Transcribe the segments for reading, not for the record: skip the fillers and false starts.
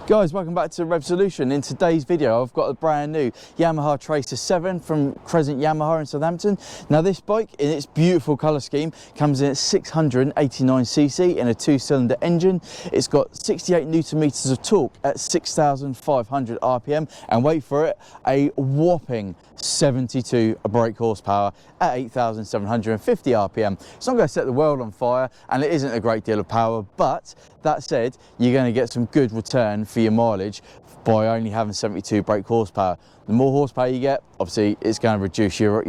Guys, welcome back to Rev Solution. In today's video I've got a brand new Yamaha Tracer 7 from Crescent Yamaha in Southampton. Now this bike in its beautiful colour scheme comes in at 689cc in a 2-cylinder engine. It's got 68 Newton meters of torque at 6,500 RPM and wait for it, a whopping 72 brake horsepower at 8,750 RPM. It's not going to set the world on fire and it isn't a great deal of power, but that said, you're going to get some good return for your mileage by only having 72 brake horsepower. The more horsepower you get, obviously it's going to reduce your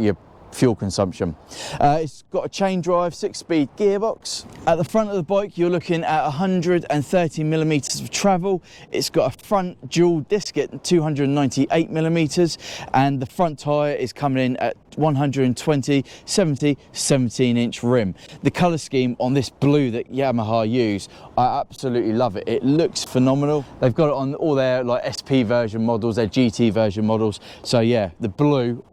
fuel consumption. It's got a chain drive 6-speed gearbox. At the front of the bike you're looking at 130 millimeters of travel. It's got a front dual disc at 298 millimeters and the front tyre is coming in at 120 70 17-inch rim. The colour scheme on this blue that Yamaha use, I absolutely love it. It looks phenomenal. They've got it on all their like SP version models, their GT version models, so yeah, the blue,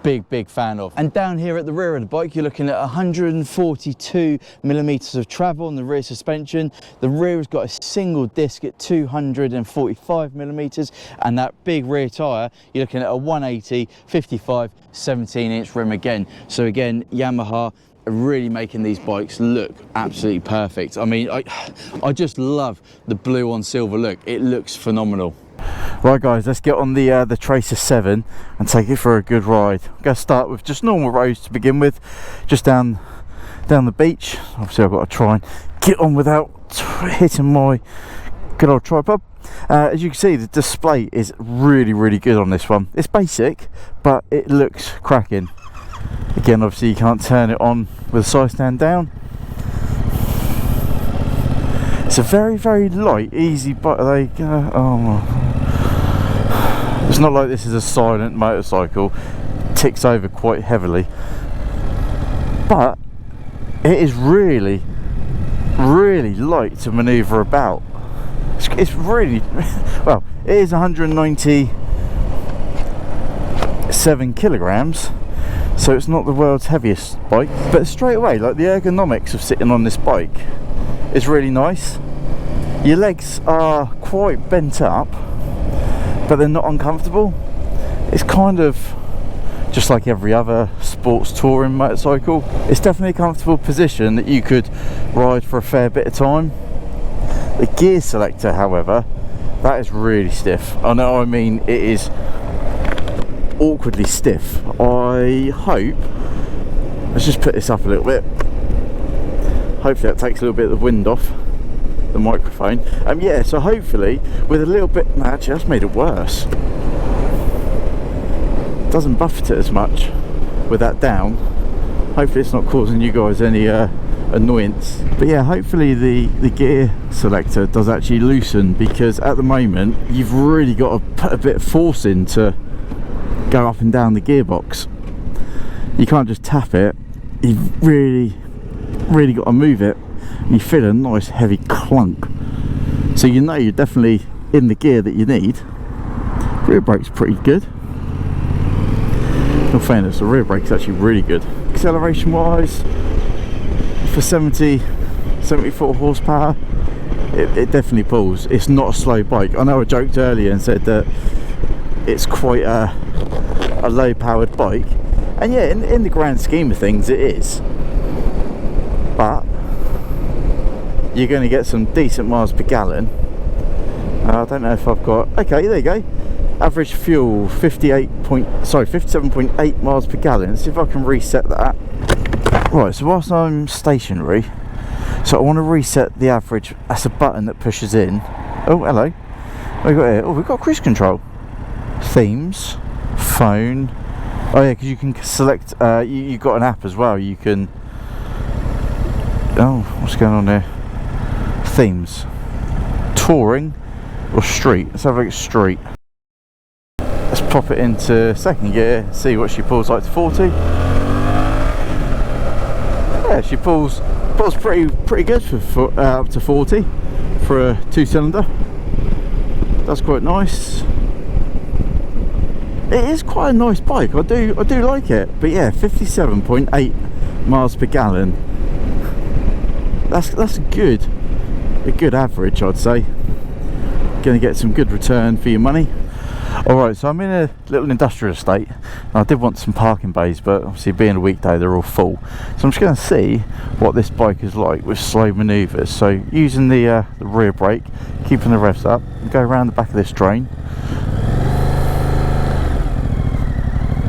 big fan of. And down here at the rear of the bike you're looking at 142 millimeters of travel on the rear suspension. The rear has got a single disc at 245 millimeters and that big rear tyre you're looking at a 180 55 17-inch rim again. So again, Yamaha are really making these bikes look absolutely perfect. I mean, I just love the blue on silver look. It looks phenomenal. Right guys, let's get on the Tracer 7 and take it for a good ride. I'm going to start with just normal roads to begin with, just down the beach. Obviously I've got to try and get on without hitting my good old tripod. As you can see, the display is really good on this one. It's basic, but it looks cracking. Again, obviously you can't turn it on with the side stand down. It's a very light, easy bike. It's not like this is a silent motorcycle. It ticks over quite heavily, but it is really light to manoeuvre about. It's really well. It is 197 kilograms, so it's not the world's heaviest bike. But straight away, like the ergonomics of sitting on this bike is really nice. Your legs are quite bent up, but they're not uncomfortable. It's kind of just like every other sports touring motorcycle. It's definitely a comfortable position that you could ride for a fair bit of time. The gear selector, however, that is really stiff. I know, I mean, it is awkwardly stiff. I hope, let's just put this up a little bit. Hopefully that takes a little bit of the wind off the microphone. Yeah, so hopefully with a little bit, actually that's made it worse. Doesn't buffet it as much with that down. Hopefully it's not causing you guys any annoyance. But yeah, hopefully the gear selector does actually loosen, because at the moment you've really got to put a bit of force in to go up and down the gearbox. You can't just tap it. You've really got to move it. You feel a nice heavy clunk, so you know you're definitely in the gear that you need. Rear brake's pretty good. In fairness, the rear brake's actually really good. Acceleration wise, for 74 horsepower, it definitely pulls. It's not a slow bike. I know I joked earlier and said that it's quite a low powered bike, and yeah, in the grand scheme of things it is, but you're going to get some decent miles per gallon. I don't know if I've got, okay, there you go, average fuel 57.8 miles per gallon. Let's see if I can reset that. Right, so whilst I'm stationary, so I want to reset the average. That's a button that pushes in. Oh, hello, what have we got here? Oh, we've got cruise control, themes, phone. Oh yeah, because you can select, you've got an app as well. You can, oh, what's going on there? Themes, touring or street. Let's have a look at street. Let's pop it into second gear, see what she pulls like to 40. Yeah, she pulls pretty good for up to 40 for a 2-cylinder. That's quite nice. It is quite a nice bike. I do like it. But yeah, 57.8 miles per gallon. That's a good average, I'd say. going to get some good return for your money. Alright, so I'm in a little industrial estate. I did want some parking bays, but obviously being a weekday they're all full. So I'm just going to see what this bike is like with slow manoeuvres. So using the rear brake, keeping the revs up, go around the back of this drain.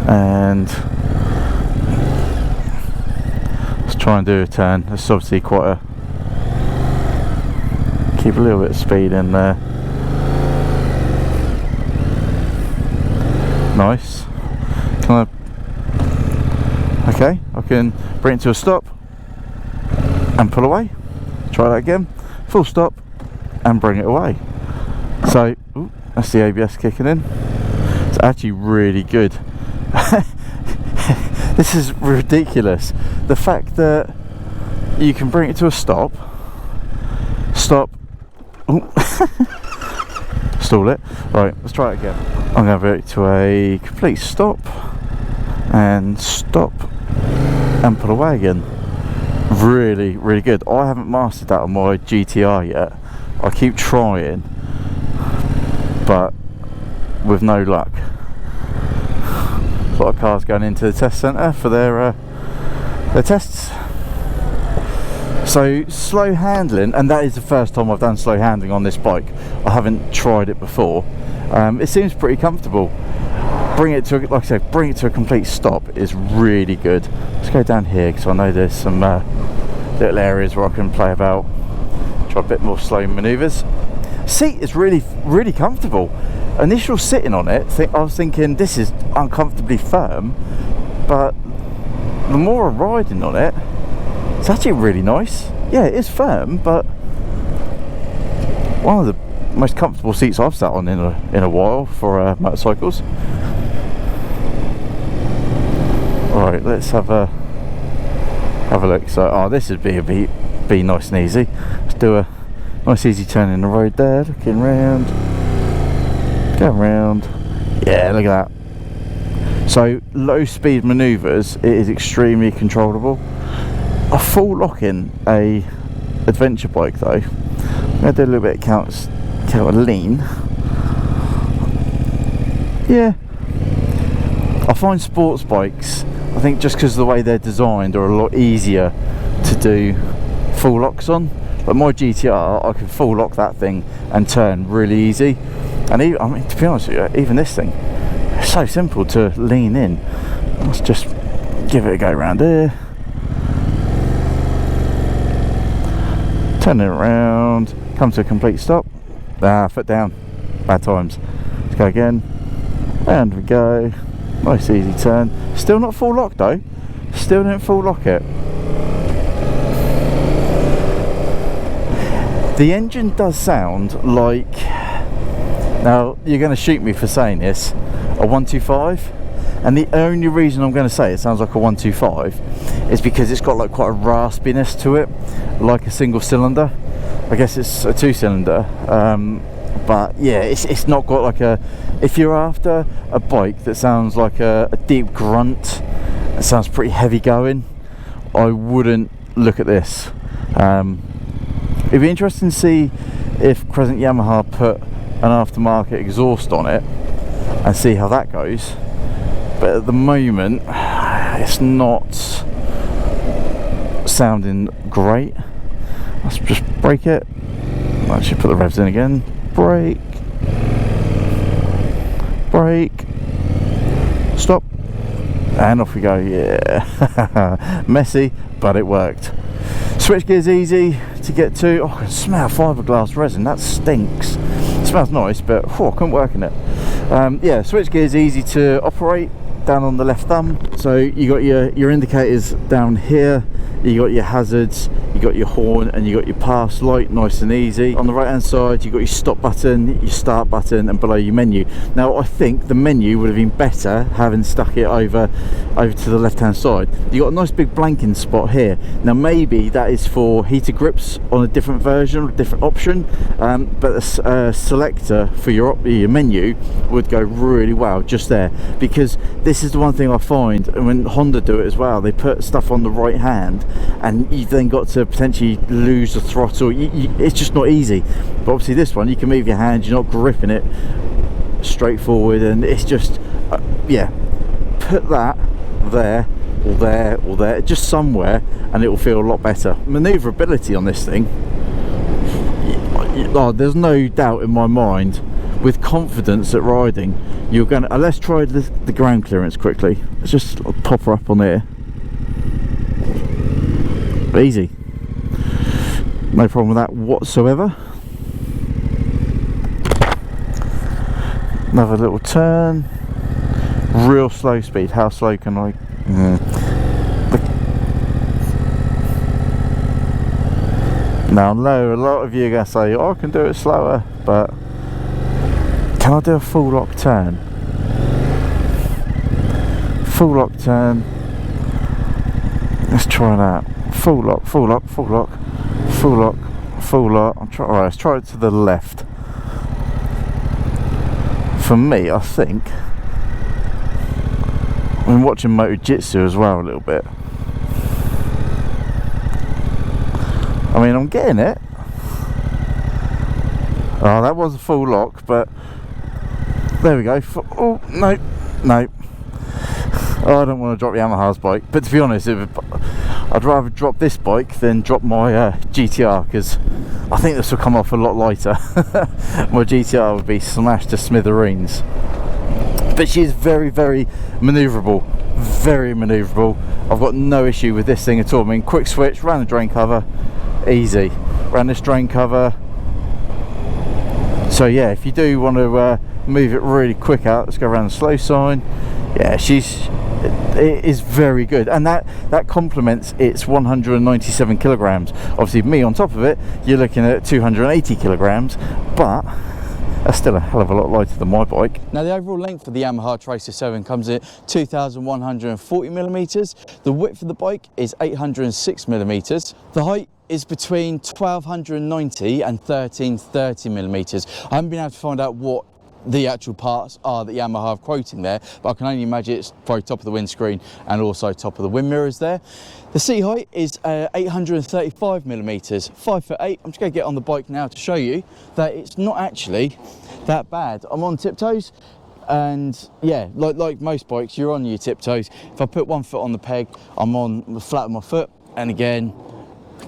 And let's try and do a turn. It's obviously quite a... keep a little bit of speed in there. Nice. Can I... okay, I can bring it to a stop and pull away. Try that again. Full stop and bring it away. So, ooh, that's the ABS kicking in. It's actually really good. This is ridiculous. The fact that you can bring it to a stop, stall it. Right, let's try it again. I'm going to bring it to a complete stop and pull away again. Really, really good. I haven't mastered that on my GTR yet. I keep trying, but with no luck. A lot of cars going into the test centre for their tests. So slow handling, and that is the first time I've done slow handling on this bike. I haven't tried it before. It seems pretty comfortable. Bring it to, like I said, bring it to a complete stop is really good. Let's go down here because I know there's some little areas where I can play about. Try a bit more slow manoeuvres. Seat is really, really comfortable. Initial sitting on it, I was thinking this is uncomfortably firm, but the more I'm riding on it, it's actually really nice. Yeah, it is firm, but one of the most comfortable seats I've sat on in a while for motorcycles. Alright, let's have a look. So, this would be nice and easy. Let's do a nice easy turn in the road there, looking round. Go around. Yeah, look at that. So low speed manoeuvres, it is extremely controllable. A full lock-in a adventure bike though, I'm going to do a little bit of counter lean. Yeah, I find sports bikes, I think just because of the way they're designed, are a lot easier to do full locks on. But my GTR, I can full lock that thing and turn really easy. And even, I mean, to be honest with you, even this thing, it's so simple to lean in. Let's just give it a go around here. Turn it around, come to a complete stop. Foot down, bad times. Let's go again. And we go. Nice easy turn. Still not full lock though. Still didn't full lock it. The engine does sound like, now you're going to shoot me for saying this, a 125, and the only reason I'm going to say it sounds like a 125 is because it's got like quite a raspiness to it, like a single cylinder. I guess it's a two-cylinder, but yeah, it's not got like a, if you're after a bike that sounds like a deep grunt, it sounds pretty heavy going, I wouldn't look at this. It'd be interesting to see if Crescent Yamaha put an aftermarket exhaust on it and see how that goes, but at the moment it's not sounding great. Let's just brake it. Actually put the revs in again. Brake, stop, and off we go. Yeah. Messy, but it worked. Switch gear's easy to get to. Oh, I can smell fiberglass resin, that stinks. It smells nice, but I couldn't work in it. Yeah, switch gear's easy to operate, down on the left thumb. So you got your indicators down here, you got your hazards, you got your horn, and you got your pass light, nice and easy. On the right hand side you got your stop button, your start button, and below your menu. Now I think the menu would have been better having stuck it over to the left hand side. You got a nice big blanking spot here. Now maybe that is for heated grips on a different version, a different option, but a selector for your menu would go really well just there, because this is the one thing I find, and when Honda do it as well, they put stuff on the right hand and you've then got to potentially lose the throttle. It's just not easy. But obviously this one, you can move your hand, you're not gripping it straight forward, and it's just yeah, put that there or there or there, just somewhere, and it will feel a lot better. Maneuverability on this thing, oh, there's no doubt in my mind, with confidence at riding, you're going to, let's try the ground clearance quickly. Let's just pop her up on there. Easy, no problem with that whatsoever. Another little turn, real slow speed. How slow can I? Now I know a lot of you are going to say, oh, I can do it slower, but can I do a full lock turn? Full lock turn. Let's try that. Full lock, full lock, full lock, full lock, full lock. Alright, let's try it to the left. For me, I think, I'm watching Moto Jitsu as well a little bit. I mean, I'm getting it. Oh, that was a full lock, but there we go. Oh, no, no. Oh, I don't want to drop Yamaha's bike, but to be honest, I'd rather drop this bike than drop my GTR, because I think this will come off a lot lighter. My GTR would be smashed to smithereens. But she is very, very manoeuvrable. Very manoeuvrable. I've got no issue with this thing at all. I mean, quick switch, round the drain cover, easy. Round this drain cover. So yeah, if you do want to move it really quick out, let's go around the slow sign. Yeah, it is very good, and that complements its 197 kilograms. Obviously me on top of it, you're looking at 280 kilograms, but that's still a hell of a lot lighter than my bike. Now the overall length of the Yamaha Tracer 7 comes in 2,140 millimeters. The width of the bike is 806 millimeters. The height is between 1,290 and 1,330 millimeters. I haven't been able to find out what the actual parts are that Yamaha are quoting there, but I can only imagine it's probably top of the windscreen and also top of the wind mirrors there. The seat height is 835 millimeters, 5'8". I'm just going to get on the bike now to show you that it's not actually that bad. I'm on tiptoes, and yeah, like most bikes, you're on your tiptoes. If I put one foot on the peg, I'm on flat of my foot, and again,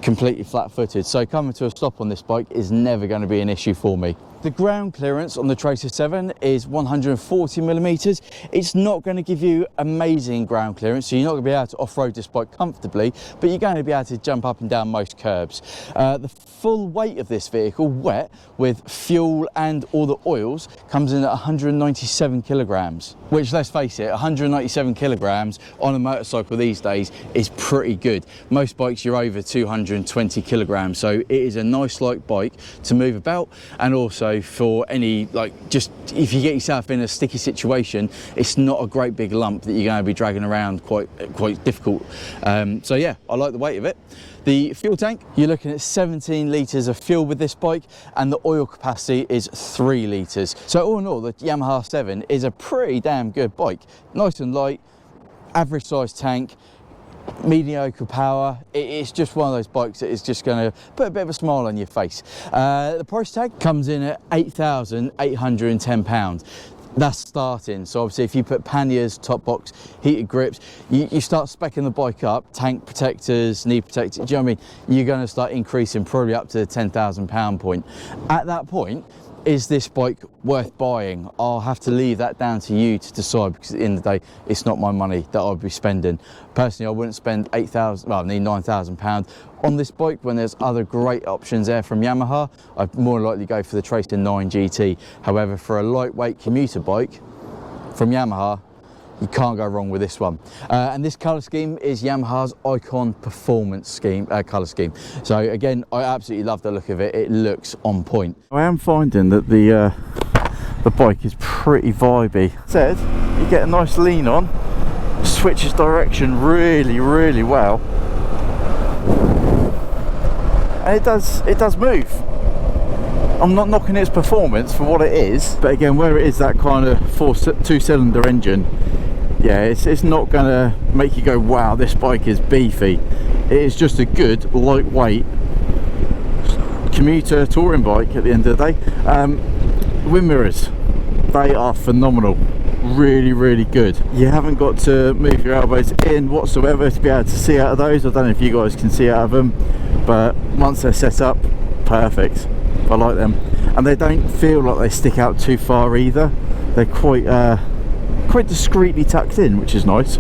completely flat-footed. So coming to a stop on this bike is never going to be an issue for me. The ground clearance on the Tracer 7 is 140 millimeters. It's not going to give you amazing ground clearance, so you're not going to be able to off-road this bike comfortably, but you're going to be able to jump up and down most curbs. The full weight of this vehicle, wet, with fuel and all the oils, comes in at 197 kilograms, which, let's face it, 197 kilograms on a motorcycle these days is pretty good. Most bikes you're over 220 kilograms, so it is a nice light bike to move about, and also for any, just if you get yourself in a sticky situation, it's not a great big lump that you're going to be dragging around, quite difficult. So yeah, I like the weight of it. The fuel tank, you're looking at 17 litres of fuel with this bike, and the oil capacity is 3 litres. So all in all, the Yamaha 7 is a pretty damn good bike. Nice and light, average size tank, mediocre power. It's just one of those bikes that is just going to put a bit of a smile on your face. The price tag comes in at £8,810. That's starting. So obviously if you put panniers, top box, heated grips, you start speccing the bike up, tank protectors, knee protectors, do you know what I mean? You're going to start increasing probably up to the £10,000 point. At that point, is this bike worth buying? I'll have to leave that down to you to decide, because at the end of the day, it's not my money that I'll be spending. Personally, I wouldn't spend £9,000 on this bike when there's other great options there from Yamaha. I'd more likely go for the Tracer 9 GT. However, for a lightweight commuter bike from Yamaha, you can't go wrong with this one. And this colour scheme is Yamaha's Icon Performance scheme, colour scheme. So again, I absolutely love the look of it. It looks on point. I am finding that the bike is pretty vibey. Said you get a nice lean on, switches direction really, really well, and it does move. I'm not knocking its performance for what it is, but again, where it is that kind of two-cylinder engine, yeah, it's not gonna make you go, wow, this bike is beefy. It is just a good lightweight commuter touring bike at the end of the day. Wind mirrors, they are phenomenal, really good. You haven't got to move your elbows in whatsoever to be able to see out of those. I don't know if you guys can see out of them, but once they're set up, perfect. I like them, and they don't feel like they stick out too far either. They're quite discreetly tucked in, which is nice.